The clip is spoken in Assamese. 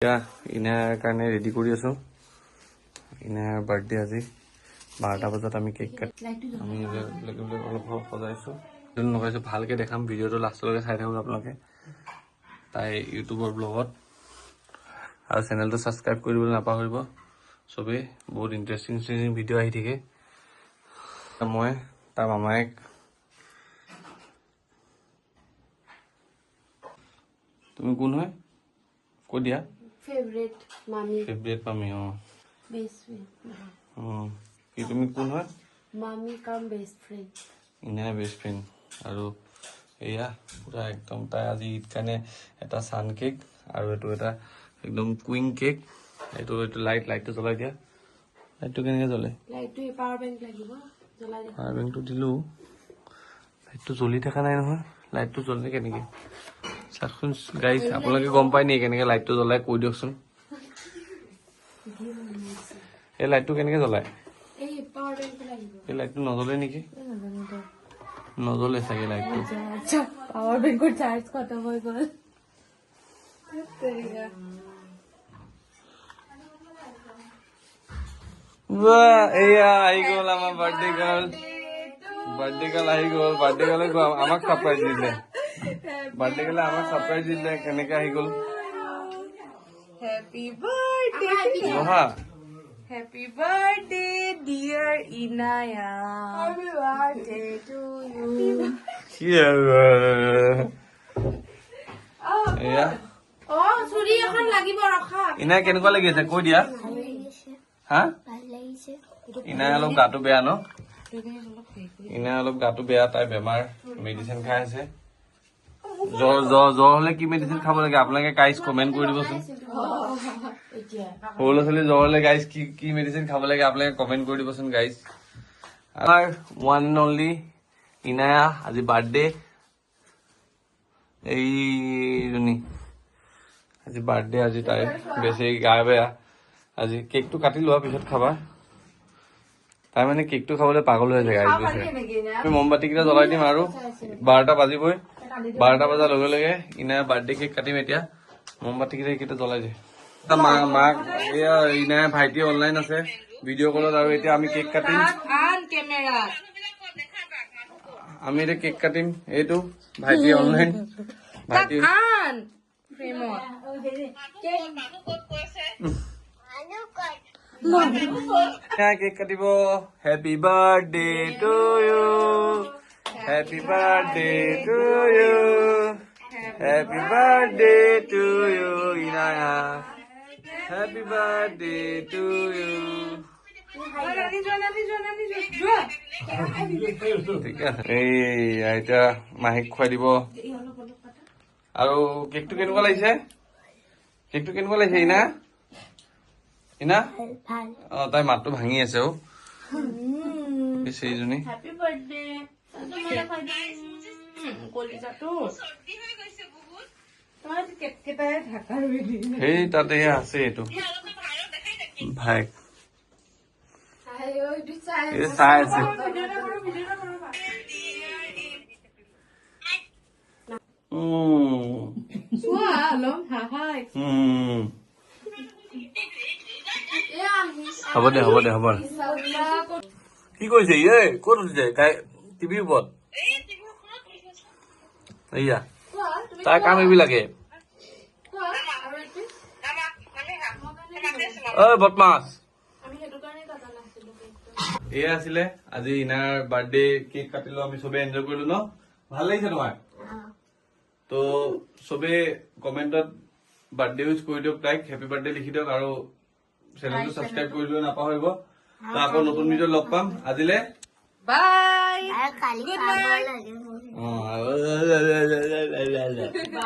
ইনাৰ কাৰণে ৰেডি কৰি আছো। ইনাৰ বাৰ্থডে আজি 12টা বজাত আমি কেক কাটি আমি অলপ সজাইছো লগাইছো। ভালকে দেখাম, ভিডিঅ'টো লাষ্টলৈকে চাই থাকক আপোনালোকে। তাই ইউটিউবৰ ব্লগত আৰু চেনেলটো ছাবস্ক্ৰাইব কৰিবলৈ নাপাহৰিব চবেই। বহুত ইণ্টাৰেষ্টিং ভিডিঅ' আহি থাকে। মই তাৰ মামায়েক তুমি কোন হয় কৈ দিয়া। ফেভৰেট মামি। বেষ্ট ফ্ৰেণ্ড কি তুমি কোন হয়? মামি কাম best friend. Inner best friend. আৰু এয়া পুৰা একদম তাই আজি ঈদ কাৰণে এটা চান কেক আৰু এইটো এটা একদম কুইং কেক। এইটো লাইটটো জ্বলাই দিয়া। লাইটটো কেনেকে জ্বলে? লাইটটো পাৱাৰ বেংক লাগিব, জ্বলাই দিয়া। পাৱাৰ বেংকটো দিলো, লাইটটো জ্বলি থকা নাই নহয়। লাইটটো জ্বলে কেনেকে চাওকচোন গাইজ। আপোনালোকে গম পাই নেকি কেনেকে লাইটটো জ্বলাই কৈ দিয়কচোন। এই লাইটটো কেনেকে জ্বলাই? এই পাৱাৰ বেংকটো লাগিব। এই লাইটটো নজ্বলে নেকি? নজ্বলে চাগে লাইটটো। পাৱাৰ বেংকৰ চাৰ্জ খতম হৈ গ'ল। এয়া আহি গ'ল আমাৰ বাৰ্থডে গাৰ্ল। বাৰ্থডে গাৰ্ল আহি গ'ল। বাৰ্থডে গাৰ্লে আমাক সাৰপ্ৰাইজ দিলে। বাৰ্থডে গাৰ্লে আমাক সাৰপ্ৰাইজ দিলে। কেনেকে আহি গ'ল? Happy birthday. বহা। Happy birthday, dear Inaya. Happy birthday to you. এয়া চুৰি এখন লাগিব ৰখা। ইনাই কেনেকুৱা লাগি আছে কৈ দিয়া। হা ইনাই অলপ গাটো বেয়া ন? ইনাই অলপ গাটো বেয়া, তাই বেমাৰ, মেডিচিন খাই আছে। জ্বৰ হলে কি মেডিচিন খাব লাগে আপোনালোকে গাইজ কমেন্ট কৰি দিবচোন। সৰু ল'ৰা ছোৱালী জ্বৰ হলে গাইজ কি মেডিচিন খাব লাগে আপোনালোকে কমেন্ট কৰি দিবচোন গাইজ। আমাৰ ওৱান এণ্ড অনলি ইনায়া আজি বাৰ্থডে। এইজনী আজি বাৰ্থডে। আজি তাই বেছি গা বেয়া। আজি কেকটো কাটি লোৱা পিছত খাবা। তাই মানে কেকটো খাবলৈ পাগল হৈ যায়। আমি মমবাতি কেইটা জ্বলাই দিম আৰু 12টা বাজিবই। 12টা বজাৰ লগে লগে ইনাৰ বাৰ্থডে কেক কাটিম। এতিয়া মমবাতি কেইটা জ্বলাই দিয়ে। মাক এয়া ইনাৰ ভাইটি অনলাইন আছে ভিডিঅ' কলত। আৰু এতিয়া আমি কেক কাটিম। আমি এতিয়া কেক কাটিম। এইটো ভাইটি অনলাইন। ভাইটি কেক কাটিব। Happy birthday to you. Happy birthday to you. Happy birthday to you Inaya. Happy birthday to you. ঠিক আছে। এই এতিয়া মাহীক খুৱাই দিব। আৰু কেকটো কেনেকুৱা লাগিছে? কেকটো কেনেকুৱা লাগিছে ইনা? ইনা তাই মাতটো ভাঙি আছে। সেইজনী সেই তাতে আছে এইটো ভাই চাই আছে। হ'ব দে কি কৰিছে? ক'ত উঠিছে তাই? টিভিৰ ওপৰত। এয়া তাৰ কাম এইবিলাকে। বদমাছ। এয়া আছিলে আজি ইনাৰ বাৰ্থডে। কেক কাটিলো, আমি চবে এনজয় কৰিলো ন? ভাল লাগিছে তোমাৰ? তো চবে কমেন্টত বাৰ্থডে উইচ কৰি দিয়ক, তাইক হেপী বাৰ্থডে লিখি দিয়ক আৰু চেনেলটো ছাবস্ক্ৰাইব কৰিবলৈ নাপাহৰিব। তো আকৌ নতুন ভিডিঅ' লগ পাম। আজিলে বাই।